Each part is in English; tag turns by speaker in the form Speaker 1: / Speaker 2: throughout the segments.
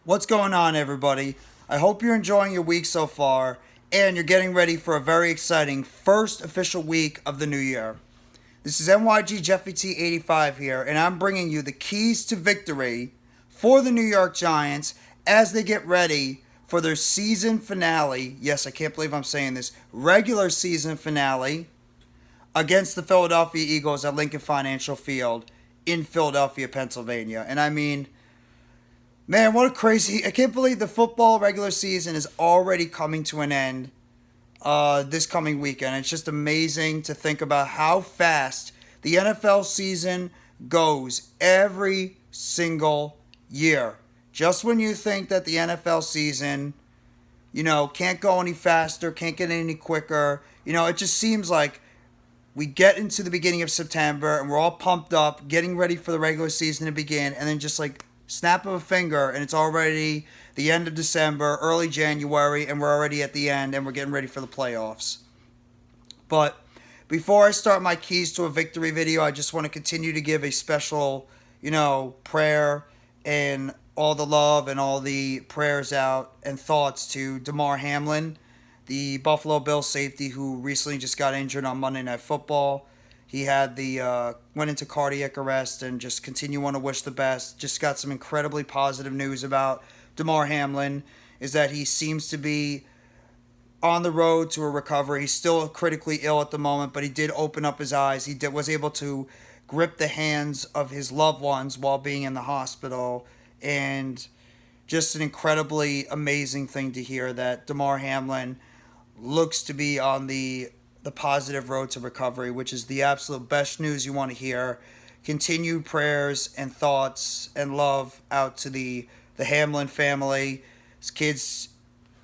Speaker 1: What's going on, everybody? I hope you're enjoying your week so far and you're getting ready for a very exciting first official week of the new year. This is NYG Jeffy T85 here, and I'm bringing you the keys to victory for the New York Giants as they get ready for their season finale. Yes, I can't believe I'm saying this. Regular season finale against the Philadelphia Eagles at Lincoln Financial Field in Philadelphia, Pennsylvania. And I mean, man, what a crazy... I can't believe the football regular season is already coming to an end this coming weekend. It's just amazing to think about how fast the NFL season goes every single year. Just when you think that the NFL season, can't go any faster, can't get any quicker, it just seems like we get into the beginning of September and we're all pumped up, getting ready for the regular season to begin, and then just like snap of a finger and it's already the end of December, early January, and we're already at the end and we're getting ready for the playoffs. But before I start my keys to a victory video, I just want to continue to give a special, prayer and all the love and all the prayers out and thoughts to Damar Hamlin, the Buffalo Bills safety who recently just got injured on Monday Night Football. He had went into cardiac arrest, and just continue on to wish the best. Just got some incredibly positive news about Damar Hamlin, is that he seems to be on the road to a recovery. He's still critically ill at the moment, but he did open up his eyes. Was able to grip the hands of his loved ones while being in the hospital, and just an incredibly amazing thing to hear that Damar Hamlin looks to be on the positive road to recovery, which is the absolute best news you want to hear. Continued prayers and thoughts and love out to the Hamlin family. This kid's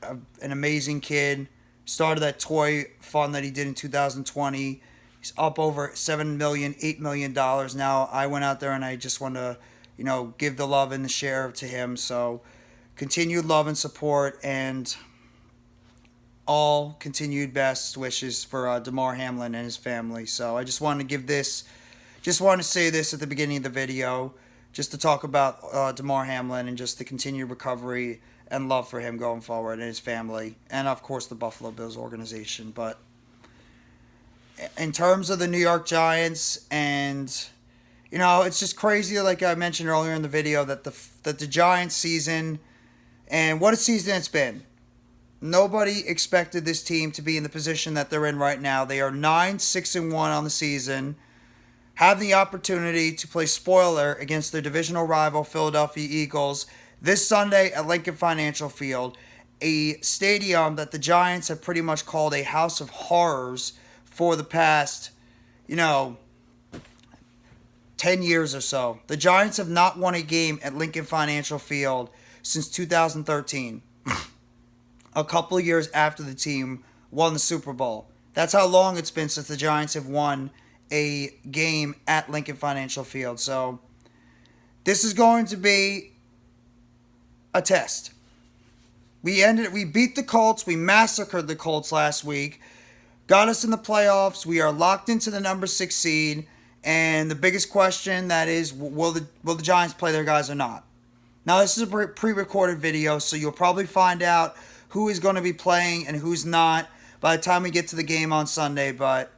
Speaker 1: an amazing kid. Started that toy fund that he did in 2020. He's up over $7 million, $8 million now. I went out there and I just want to, give the love and the share to him. So continued love and support, and all continued best wishes for Damar Hamlin and his family. So I just wanted to say this at the beginning of the video, just to talk about Damar Hamlin and just the continued recovery and love for him going forward and his family, and of course the Buffalo Bills organization. But in terms of the New York Giants, and it's just crazy, like I mentioned earlier in the video, that the Giants season, and what a season it's been. Nobody expected this team to be in the position that they're in right now. They are 9-6-1 on the season, have the opportunity to play spoiler against their divisional rival Philadelphia Eagles this Sunday at Lincoln Financial Field, a stadium that the Giants have pretty much called a house of horrors for the past, 10 years or so. The Giants have not won a game at Lincoln Financial Field since 2013. A couple of years after the team won the Super Bowl. That's how long it's been since the Giants have won a game at Lincoln Financial Field. So this is going to be a test. We beat the Colts. We massacred the Colts last week. Got us in the playoffs. We are locked into the number 6 seed. And the biggest question that is, will the Giants play their guys or not? Now, this is a pre-recorded video, so you'll probably find out who is going to be playing and who's not by the time we get to the game on Sunday. But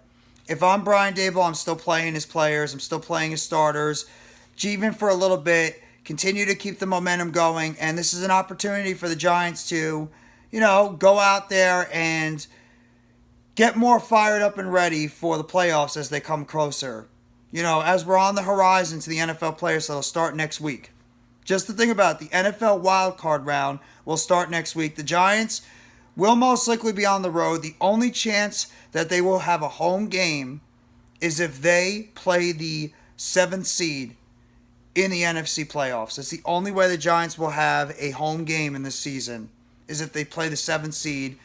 Speaker 1: if I'm Brian Daboll, I'm still playing his players. I'm still playing his starters. Even for a little bit, continue to keep the momentum going. And this is an opportunity for the Giants to, go out there and get more fired up and ready for the playoffs as they come closer. As we're on the horizon to the NFL playoffs that'll start next week. Just to think about it, the NFL wildcard round will start next week. The Giants will most likely be on the road. The only chance that they will have a home game is if they play the 7th seed in the NFC playoffs. That's the only way the Giants will have a home game in this season, is if they play the 7th seed,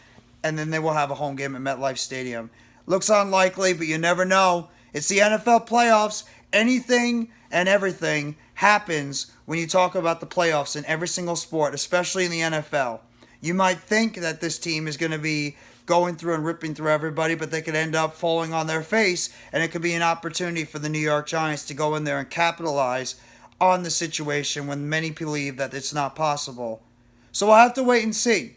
Speaker 1: and then they will have a home game at MetLife Stadium. Looks unlikely, but you never know. It's the NFL playoffs. Anything and everything happens when you talk about the playoffs in every single sport, especially in the NFL. You might think that this team is going to be going through and ripping through everybody, but they could end up falling on their face, and it could be an opportunity for the New York Giants to go in there and capitalize on the situation when many believe that it's not possible. So we'll have to wait and see.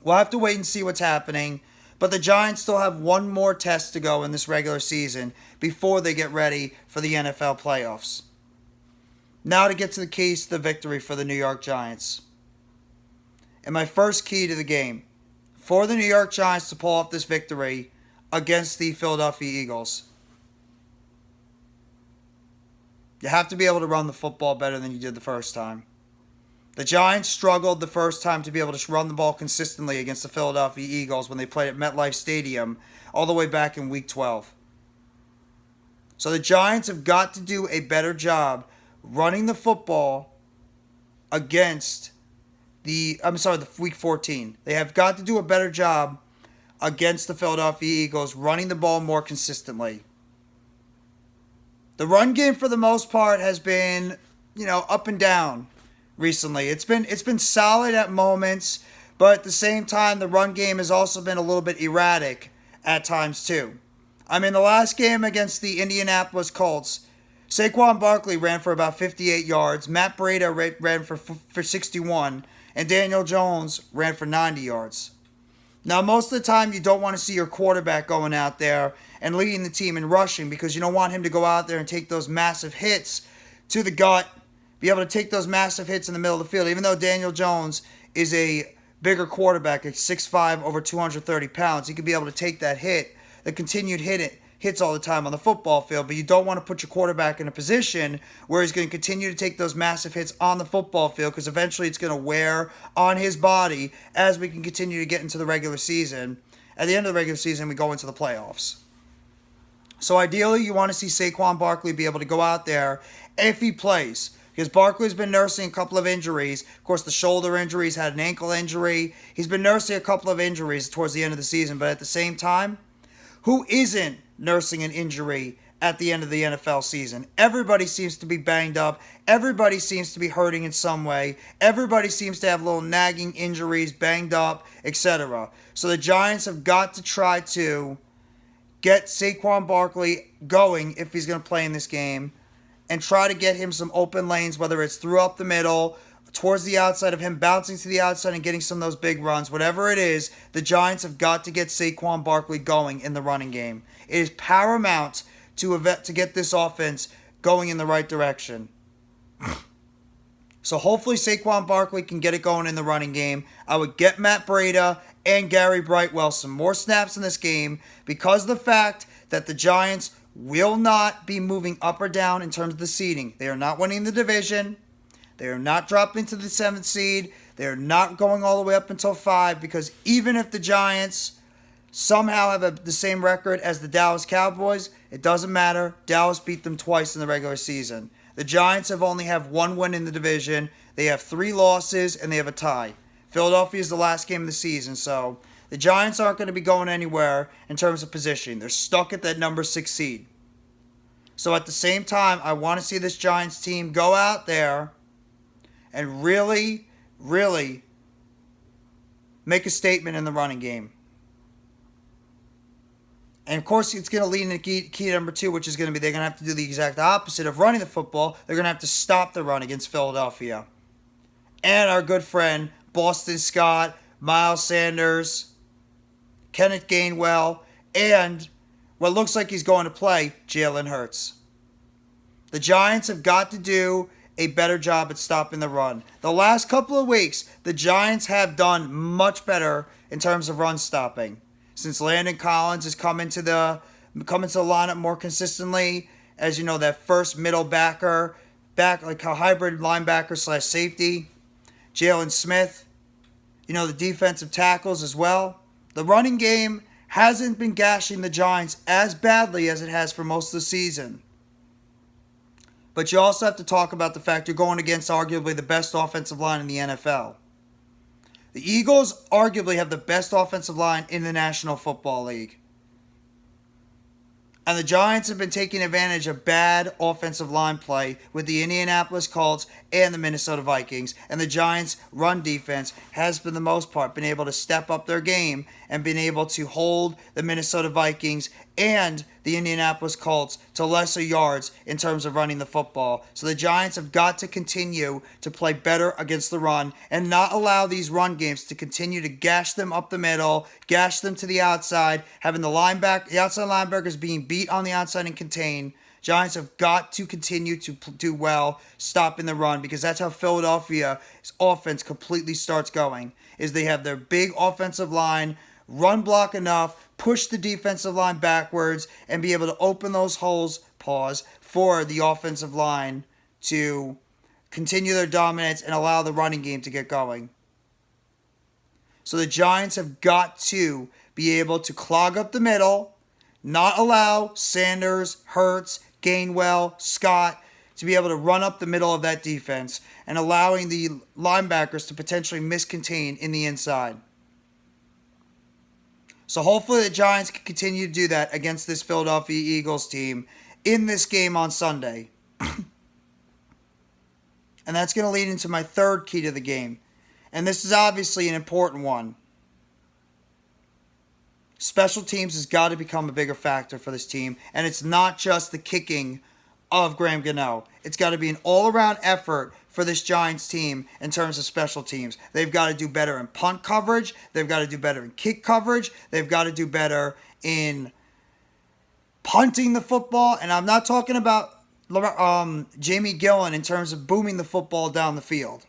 Speaker 1: We'll have to wait and see what's happening. But the Giants still have one more test to go in this regular season before they get ready for the NFL playoffs. Now to get to the keys to the victory for the New York Giants. And my first key to the game. For the New York Giants to pull off this victory against the Philadelphia Eagles, you have to be able to run the football better than you did the first time. The Giants struggled the first time to be able to run the ball consistently against the Philadelphia Eagles when they played at MetLife Stadium all the way back in Week 12. So the Giants have got to do a better job running the football against the Week 14. They have got to do a better job against the Philadelphia Eagles running the ball more consistently. The run game for the most part has been, up and down recently. It's been solid at moments, but at the same time, the run game has also been a little bit erratic at times too. The last game against the Indianapolis Colts, Saquon Barkley ran for about 58 yards, Matt Breida ran for 61, and Daniel Jones ran for 90 yards. Now, most of the time, you don't want to see your quarterback going out there and leading the team in rushing because you don't want him to go out there and take those massive hits to the gut, be able to take those massive hits in the middle of the field. Even though Daniel Jones is a bigger quarterback at 6'5", over 230 pounds, he could be able to take that hit, the continued hits all the time on the football field, but you don't want to put your quarterback in a position where he's going to continue to take those massive hits on the football field because eventually it's going to wear on his body as we can continue to get into the regular season. At the end of the regular season, we go into the playoffs. So ideally, you want to see Saquon Barkley be able to go out there if he plays. Because Barkley's been nursing a couple of injuries. Of course, the shoulder injury, he's had an ankle injury. He's been nursing a couple of injuries towards the end of the season. But at the same time, who isn't nursing an injury at the end of the NFL season? Everybody seems to be banged up. Everybody seems to be hurting in some way. Everybody seems to have little nagging injuries, banged up, etc. So the Giants have got to try to get Saquon Barkley going if he's going to play in this game and try to get him some open lanes, whether it's through up the middle, towards the outside of him, bouncing to the outside and getting some of those big runs. Whatever it is, the Giants have got to get Saquon Barkley going in the running game. It is paramount to get this offense going in the right direction. So hopefully Saquon Barkley can get it going in the running game. I would get Matt Breida and Gary Brightwell some more snaps in this game because of the fact that the Giants will not be moving up or down in terms of the seeding. They are not winning the division. They are not dropping to the 7th seed. They are not going all the way up until 5 because even if the Giants somehow have the same record as the Dallas Cowboys, it doesn't matter. Dallas beat them twice in the regular season. The Giants only have one win in the division. They have 3 losses and they have a tie. Philadelphia is the last game of the season, so the Giants aren't going to be going anywhere in terms of positioning. They're stuck at that number 6 seed. So at the same time, I want to see this Giants team go out there and really, really make a statement in the running game. And of course, it's going to lead into key number 2, which is going to be they're going to have to do the exact opposite of running the football. They're going to have to stop the run against Philadelphia. And our good friend, Boston Scott, Miles Sanders, Kenneth Gainwell, and what looks like he's going to play, Jalen Hurts. The Giants have got to do a better job at stopping the run. The last couple of weeks, the Giants have done much better in terms of run stopping. Since Landon Collins has come into the lineup more consistently, as you know, that first middle back like a hybrid linebacker / safety. Jalen Smith, the defensive tackles as well. The running game hasn't been gashing the Giants as badly as it has for most of the season. But you also have to talk about the fact you're going against arguably the best offensive line in the NFL. The Eagles arguably have the best offensive line in the National Football League. And the Giants have been taking advantage of bad offensive line play with the Indianapolis Colts and the Minnesota Vikings. And the Giants' run defense has, for the most part, been able to step up their game and been able to hold the Minnesota Vikings and the Indianapolis Colts to lesser yards in terms of running the football. So the Giants have got to continue to play better against the run and not allow these run games to continue to gash them up the middle, gash them to the outside, having the outside linebackers being beat on the outside and contained. Giants have got to continue to do well stopping the run, because that's how Philadelphia's offense completely starts going, is they have their big offensive line run block enough, push the defensive line backwards, and be able to open those holes, for the offensive line to continue their dominance and allow the running game to get going. So the Giants have got to be able to clog up the middle, not allow Sanders, Hurts, Gainwell, Scott to be able to run up the middle of that defense, and allowing the linebackers to potentially miscontain in the inside. So hopefully the Giants can continue to do that against this Philadelphia Eagles team in this game on Sunday. And that's going to lead into my third key to the game. And this is obviously an important one. Special teams has got to become a bigger factor for this team. And it's not just the kicking of Graham Gano. It's got to be an all-around effort for this Giants team in terms of special teams. They've got to do better in punt coverage. They've got to do better in kick coverage. They've got to do better in punting the football. And I'm not talking about Jamie Gillen in terms of booming the football down the field.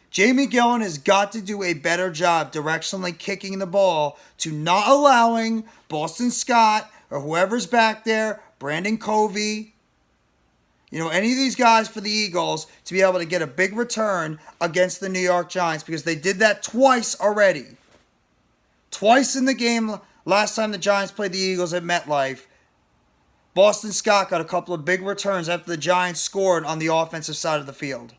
Speaker 1: Jamie Gillen has got to do a better job directionally kicking the ball to not allowing Boston Scott or whoever's back there, Brandon Covey, any of these guys for the Eagles to be able to get a big return against the New York Giants, because they did that twice already. Twice in the game last time the Giants played the Eagles at MetLife. Boston Scott got a couple of big returns after the Giants scored on the offensive side of the field.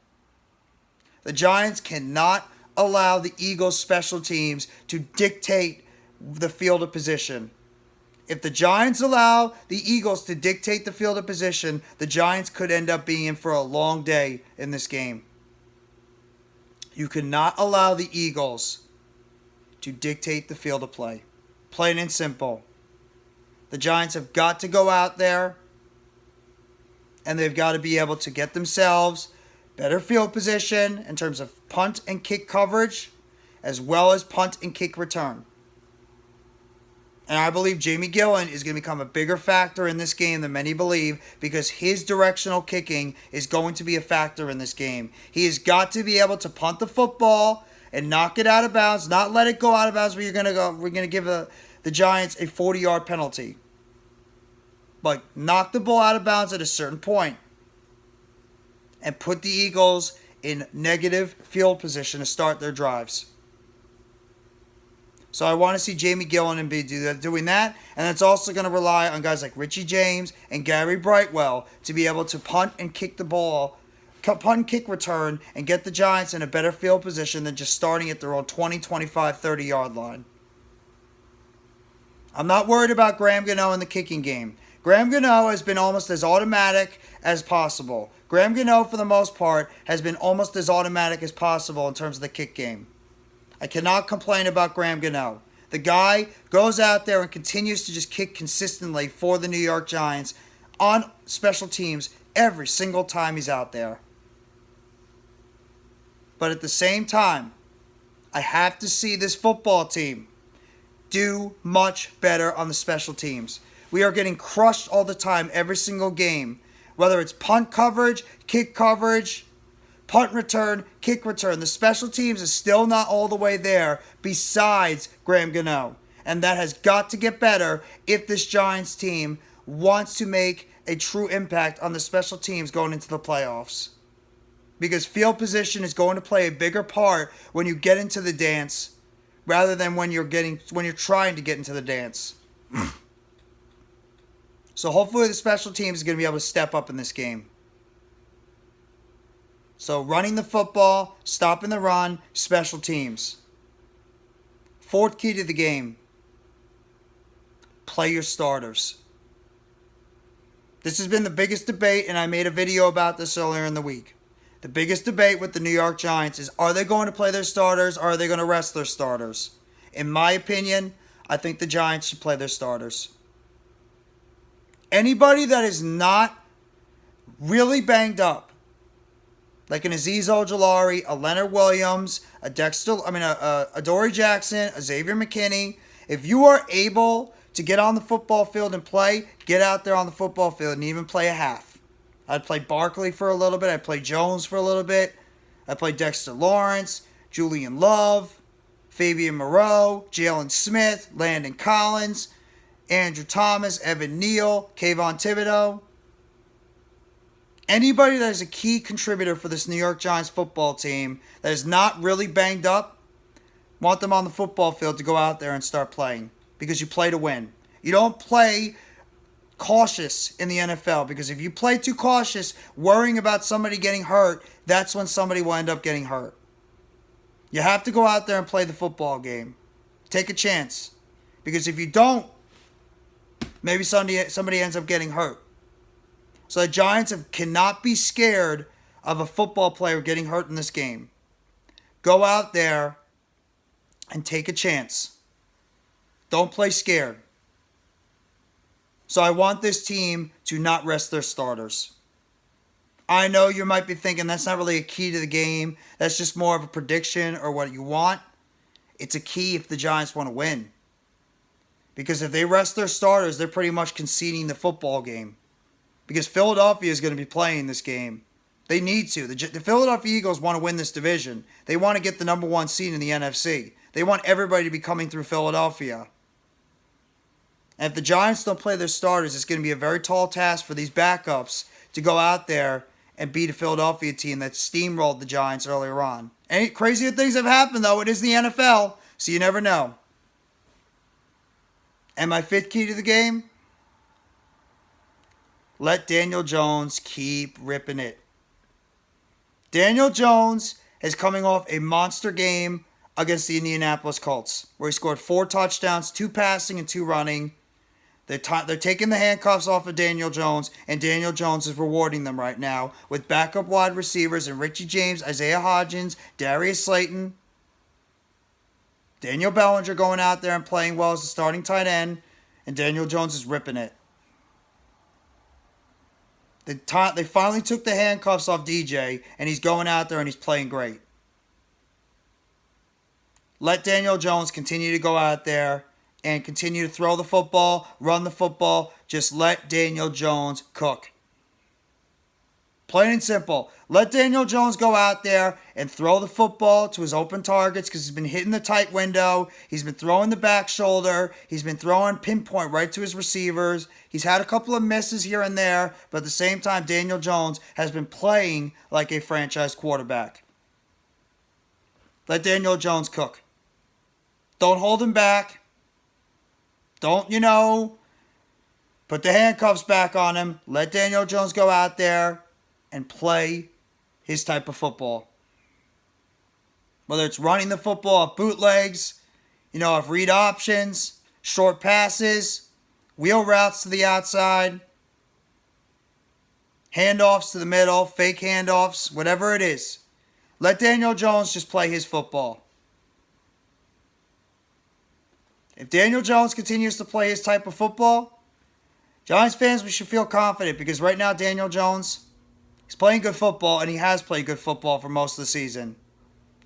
Speaker 1: The Giants cannot allow the Eagles special teams to dictate the field of position. If the Giants allow the Eagles to dictate the field of position, the Giants could end up being in for a long day in this game. You cannot allow the Eagles to dictate the field of play. Plain and simple. The Giants have got to go out there, and they've got to be able to get themselves better field position in terms of punt and kick coverage, as well as punt and kick return. And I believe Jamie Gillen is going to become a bigger factor in this game than many believe, because his directional kicking is going to be a factor in this game. He has got to be able to punt the football and knock it out of bounds, not let it go out of bounds where we're going to give the Giants a 40-yard penalty. But knock the ball out of bounds at a certain point and put the Eagles in negative field position to start their drives. So I want to see Jamie Gillen doing that. And it's also going to rely on guys like Richie James and Gary Brightwell to be able to punt and kick the ball, punt and kick return, and get the Giants in a better field position than just starting at their own 20, 25, 30-yard line. I'm not worried about Graham Gano in the kicking game. Graham Gano has been almost as automatic as possible. Graham Gano, for the most part, has been almost as automatic as possible in terms of the kick game. I cannot complain about Graham Gano. The guy goes out there and continues to just kick consistently for the New York Giants on special teams every single time he's out there. But at the same time, I have to see this football team do much better on the special teams. We are getting crushed all the time, every single game. Whether it's punt coverage, kick coverage, punt return, kick return. The special teams is still not all the way there besides Graham Gano. And that has got to get better if this Giants team wants to make a true impact on the special teams going into the playoffs. Because field position is going to play a bigger part when you get into the dance rather than when you're trying to get into the dance. So hopefully the special teams is going to be able to step up in this game. So running the football, stopping the run, special teams. Fourth key to the game. Play your starters. This has been the biggest debate, and I made a video about this earlier in the week. The biggest debate with the New York Giants is, are they going to play their starters or are they going to rest their starters? In my opinion, I think the Giants should play their starters. Anybody that is not really banged up, like an Azeez Ojulari, a Leonard Williams, a Dory Jackson, a Xavier McKinney, if you are able to get on the football field and play, get out there on the football field and even play a half. I'd play Barkley for a little bit. I'd play Jones for a little bit. I'd play Dexter Lawrence, Julian Love, Fabian Moreau, Jalen Smith, Landon Collins, Andrew Thomas, Evan Neal, Kayvon Thibodeau. Anybody that is a key contributor for this New York Giants football team that is not really banged up, want them on the football field to go out there and start playing. Because you play to win. You don't play cautious in the NFL. Because if you play too cautious, worrying about somebody getting hurt, that's when somebody will end up getting hurt. You have to go out there and play the football game. Take a chance. Because if you don't, maybe somebody ends up getting hurt. So the Giants cannot be scared of a football player getting hurt in this game. Go out there and take a chance. Don't play scared. So I want this team to not rest their starters. I know you might be thinking that's not really a key to the game. That's just more of a prediction or what you want. It's a key if the Giants want to win. Because if they rest their starters, they're pretty much conceding the football game. Because Philadelphia is going to be playing this game. They need to. The Philadelphia Eagles want to win this division. They want to get the number 1 seed in the NFC. They want everybody to be coming through Philadelphia. And if the Giants don't play their starters, it's going to be a very tall task for these backups to go out there and beat a Philadelphia team that steamrolled the Giants earlier on. And crazier things have happened, though. It is the NFL, so you never know. And my 5th key to the game? Let Daniel Jones keep ripping it. Daniel Jones is coming off a monster game against the Indianapolis Colts, where he scored 4 touchdowns, 2 passing and 2 running. They're taking the handcuffs off of Daniel Jones, and Daniel Jones is rewarding them right now with backup wide receivers and Richie James, Isaiah Hodgins, Darius Slayton. Daniel Bellinger going out there and playing well as the starting tight end, and Daniel Jones is ripping it. They finally took the handcuffs off DJ, and he's going out there and he's playing great. Let Daniel Jones continue to go out there and continue to throw the football, run the football. Just let Daniel Jones cook. Plain and simple. Let Daniel Jones go out there and throw the football to his open targets because he's been hitting the tight window. He's been throwing the back shoulder. He's been throwing pinpoint right to his receivers. He's had a couple of misses here and there, but at the same time, Daniel Jones has been playing like a franchise quarterback. Let Daniel Jones cook. Don't hold him back. Don't, put the handcuffs back on him. Let Daniel Jones go out there and play his type of football. Whether it's running the football off bootlegs, off read options, short passes, wheel routes to the outside, handoffs to the middle, fake handoffs, whatever it is. Let Daniel Jones just play his football. If Daniel Jones continues to play his type of football, Giants fans, we should feel confident because right now Daniel Jones, he's playing good football, and he has played good football for most of the season.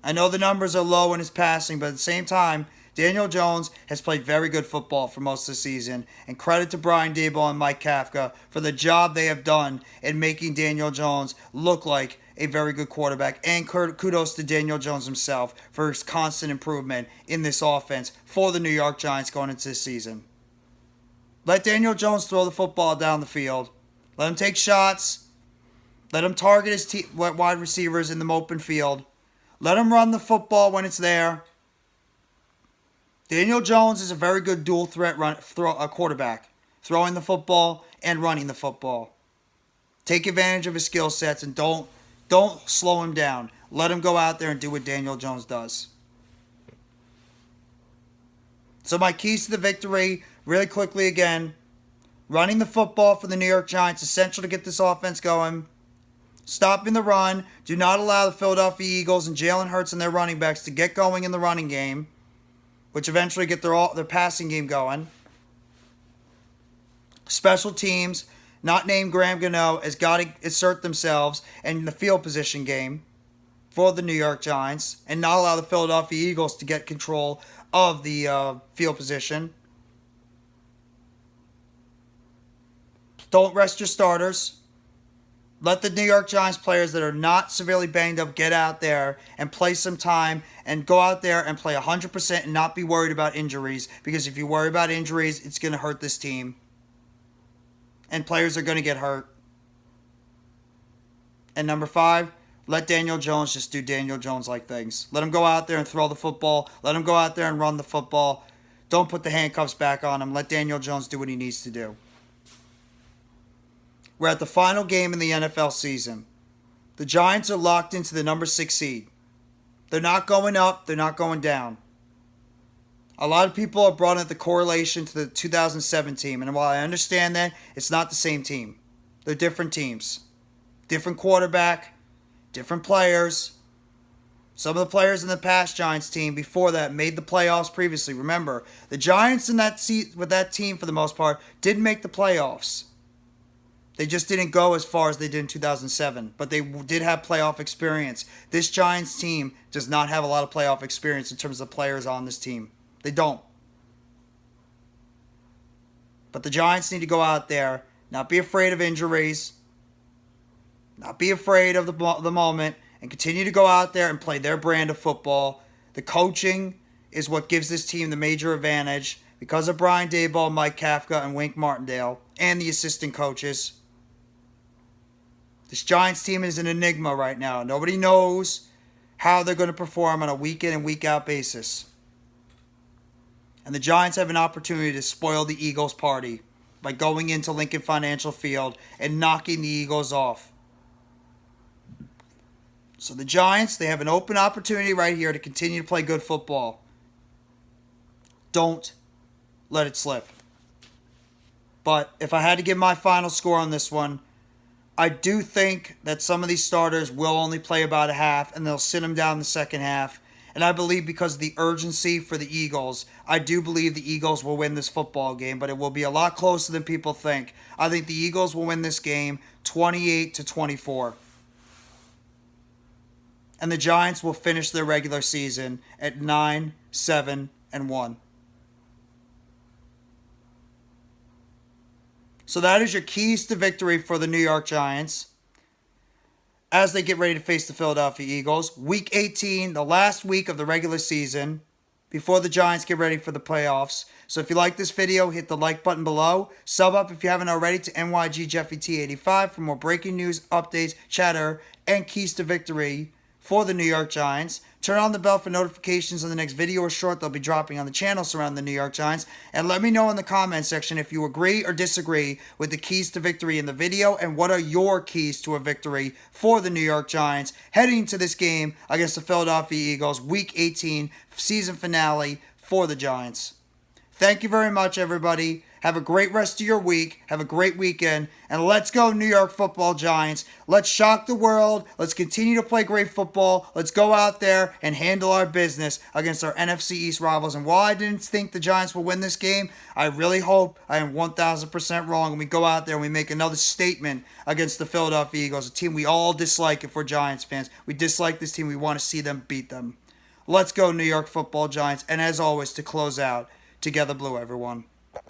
Speaker 1: I know the numbers are low in his passing, but at the same time, Daniel Jones has played very good football for most of the season. And credit to Brian Daboll and Mike Kafka for the job they have done in making Daniel Jones look like a very good quarterback. And kudos to Daniel Jones himself for his constant improvement in this offense for the New York Giants going into this season. Let Daniel Jones throw the football down the field. Let him take shots. Let him target his wide receivers in the open field. Let him run the football when it's there. Daniel Jones is a very good dual threat quarterback, throwing the football and running the football. Take advantage of his skill sets and don't slow him down. Let him go out there and do what Daniel Jones does. So my keys to the victory, really quickly again, running the football for the New York Giants, essential to get this offense going. Stopping the run. Do not allow the Philadelphia Eagles and Jalen Hurts and their running backs to get going in the running game, which eventually get their passing game going. Special teams, not named Graham Gano, has got to assert themselves in the field position game for the New York Giants and not allow the Philadelphia Eagles to get control of the field position. Don't rest your starters. Let the New York Giants players that are not severely banged up get out there and play some time and go out there and play 100% and not be worried about injuries, because if you worry about injuries, it's going to hurt this team. And players are going to get hurt. And number 5, let Daniel Jones just do Daniel Jones-like things. Let him go out there and throw the football. Let him go out there and run the football. Don't put the handcuffs back on him. Let Daniel Jones do what he needs to do. We're at the final game in the NFL season. The Giants are locked into the number 6 seed. They're not going up. They're not going down. A lot of people have brought up the correlation to the 2007 team. And while I understand that, it's not the same team. They're different teams. Different quarterback. Different players. Some of the players in the past Giants team before that made the playoffs previously. Remember, the Giants in that with that team for the most part did make the playoffs. They just didn't go as far as they did in 2007, but they did have playoff experience. This Giants team does not have a lot of playoff experience in terms of players on this team. They don't. But the Giants need to go out there, not be afraid of injuries, not be afraid of the moment, and continue to go out there and play their brand of football. The coaching is what gives this team the major advantage because of Brian Daboll, Mike Kafka, and Wink Martindale, and the assistant coaches. This Giants team is an enigma right now. Nobody knows how they're going to perform on a week-in and week-out basis. And the Giants have an opportunity to spoil the Eagles' party by going into Lincoln Financial Field and knocking the Eagles off. So the Giants, they have an open opportunity right here to continue to play good football. Don't let it slip. But if I had to give my final score on this one, I do think that some of these starters will only play about a half, and they'll sit them down in the second half. And I believe because of the urgency for the Eagles, I do believe the Eagles will win this football game, but it will be a lot closer than people think. I think the Eagles will win this game 28-24. And the Giants will finish their regular season at 9-7-1. So that is your keys to victory for the New York Giants as they get ready to face the Philadelphia Eagles. Week 18, the last week of the regular season, before the Giants get ready for the playoffs. So if you like this video, hit the like button below. Sub up if you haven't already to NYGJeffyT85 for more breaking news, updates, chatter, and keys to victory for the New York Giants. Turn on the bell for notifications on the next video or short they'll be dropping on the channel surrounding the New York Giants. And let me know in the comment section if you agree or disagree with the keys to victory in the video, and what are your keys to a victory for the New York Giants heading to this game against the Philadelphia Eagles, Week 18 season finale for the Giants. Thank you very much, everybody. Have a great rest of your week. Have a great weekend. And let's go, New York Football Giants. Let's shock the world. Let's continue to play great football. Let's go out there and handle our business against our NFC East rivals. And while I didn't think the Giants will win this game, I really hope I am 1,000% wrong and we go out there and we make another statement against the Philadelphia Eagles, a team we all dislike if we're Giants fans. We dislike this team. We want to see them beat them. Let's go, New York Football Giants. And as always, to close out, Together Blue, everyone.